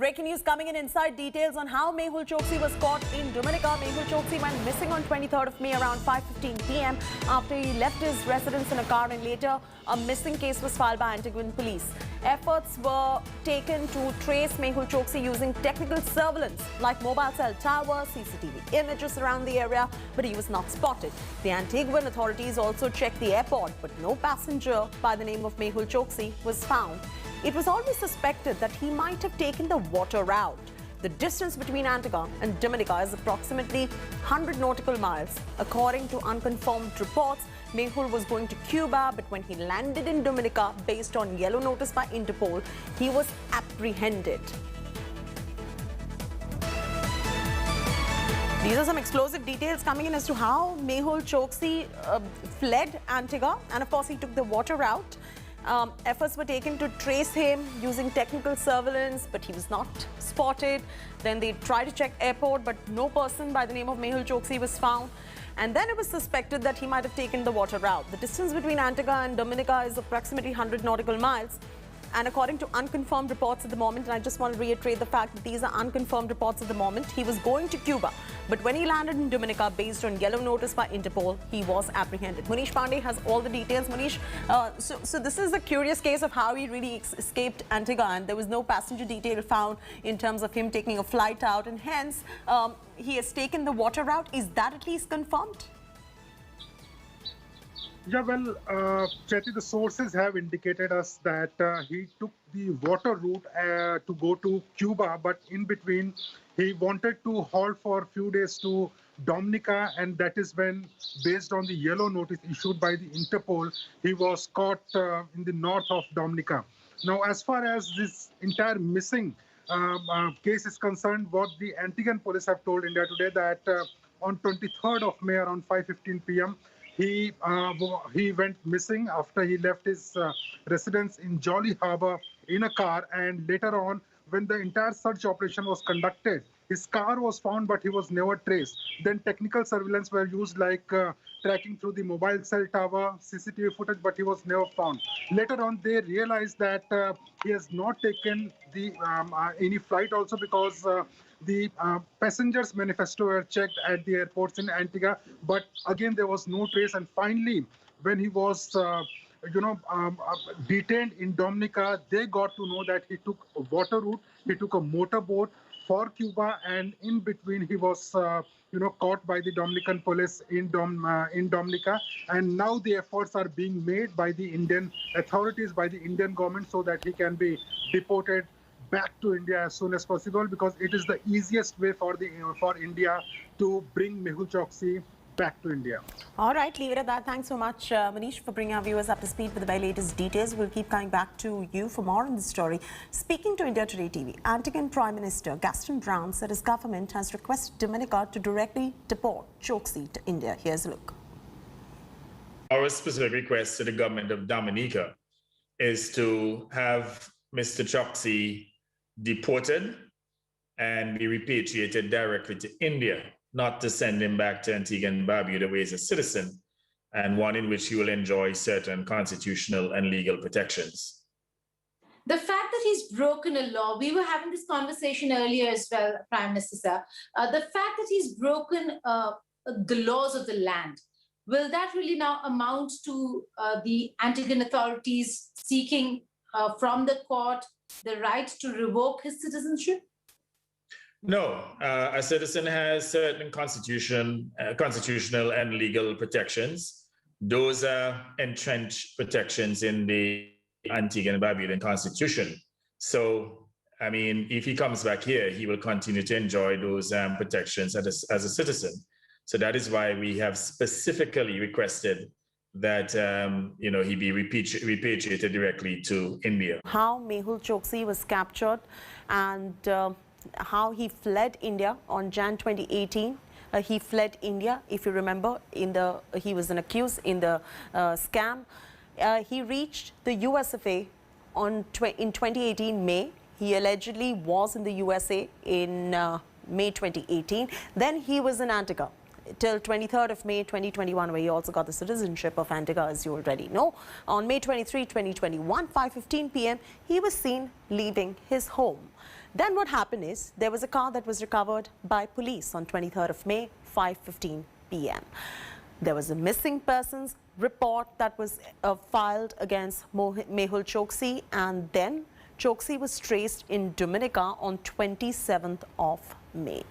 breaking news coming in. Inside details on how Mehul Choksi was caught in Dominica. Mehul Choksi went missing on 23rd of May around 5:15 p.m. after he left his residence in a car, and later a missing case was filed by Antiguan police. Efforts were taken to trace Mehul Choksi using technical surveillance like mobile cell towers, CCTV images around the area, but he was not spotted. The Antiguan authorities also checked the airport, but no passenger by the name of Mehul Choksi was found. It was always suspected that he might have taken the water route. The distance between Antigua and Dominica is approximately 100 nautical miles. According to unconfirmed reports, Mehul was going to Cuba, but when he landed in Dominica, based on yellow notice by Interpol, he was apprehended. These are some explosive details coming in as to how Mehul Choksi fled Antigua, and of course he took the water route. Efforts were taken to trace him using technical surveillance, but he was not spotted. Then they tried to check airport, but no person by the name of Mehul Choksi was found. And then it was suspected that he might have taken the water route. The distance between Antigua and Dominica is approximately 100 nautical miles. And according to unconfirmed reports at the moment, and I just want to reiterate the fact that these are unconfirmed reports at the moment, he was going to Cuba. But when he landed in Dominica, based on yellow notice by Interpol, he was apprehended. Munish Pandey has all the details. Munish, so this is a curious case of how he really escaped Antigua, and there was no passenger detail found in terms of him taking a flight out, and hence he has taken the water route. Is that at least confirmed? Yeah, well, Chetty, the sources have indicated us that he took the water route to go to Cuba, but in between he wanted to halt for a few days to Dominica, and that is when, based on the yellow notice issued by the Interpol, he was caught in the north of Dominica. Now, as far as this entire missing case is concerned, what the Antiguan police have told India Today that on 23rd of May around 5:15 p.m., he went missing after he left his residence in Jolly Harbour in a car, and later on, when the entire search operation was conducted, his car was found, but he was never traced. Then technical surveillance were used, like tracking through the mobile cell tower, CCTV footage, but he was never found. Later on, they realized that he has not taken the any flight also, because the passengers manifesto were checked at the airports in Antigua, but again there was no trace. And finally, when he was detained in Dominica, they got to know that he took a water route, he took a motorboat for Cuba, and in between he was caught by the Dominican police in Dominica. And now the efforts are being made by the Indian authorities, by the Indian government, so that he can be deported back to India as soon as possible, because it is the easiest way for India to bring Mehul Choksi back to India. All right, leave it at that. Thanks so much, Manish, for bringing our viewers up to speed with the very latest details. We'll keep coming back to you for more on this story. Speaking to India Today TV, Antiguan Prime Minister Gaston Brown said his government has requested Dominica to directly deport Choksi to India. Here's a look. Our specific request to the government of Dominica is to have Mr. Choksi deported and be repatriated directly to India, not to send him back to Antigua and Barbuda where he's a citizen, and one in which he will enjoy certain constitutional and legal protections. The fact that he's broken a law, we were having this conversation earlier as well, Prime Minister, sir. The fact that he's broken the laws of the land, will that really now amount to the Antiguan authorities seeking from the court the right to revoke his citizenship? No, a citizen has certain constitutional and legal protections. Those are entrenched protections in the Antigua and Barbudan Constitution. So, I mean, if he comes back here, he will continue to enjoy those protections as a citizen. So that is why we have specifically requested that he be repatriated directly to India. How Mehul Choksi was captured and how he fled India on Jan 2018. He fled India, if you remember, he was an accused in the scam. He reached the USFA in 2018 May. He allegedly was in the USA in May 2018. Then he was in Antigua till 23rd of May 2021, where he also got the citizenship of Antigua, as you already know. On May 23, 2021, 5:15 p.m., he was seen leaving his home. Then what happened is there was a car that was recovered by police on 23rd of May, 5:15 p.m. There was a missing persons report that was filed against Mehul Choksi, and then Choksi was traced in Dominica on 27th of May.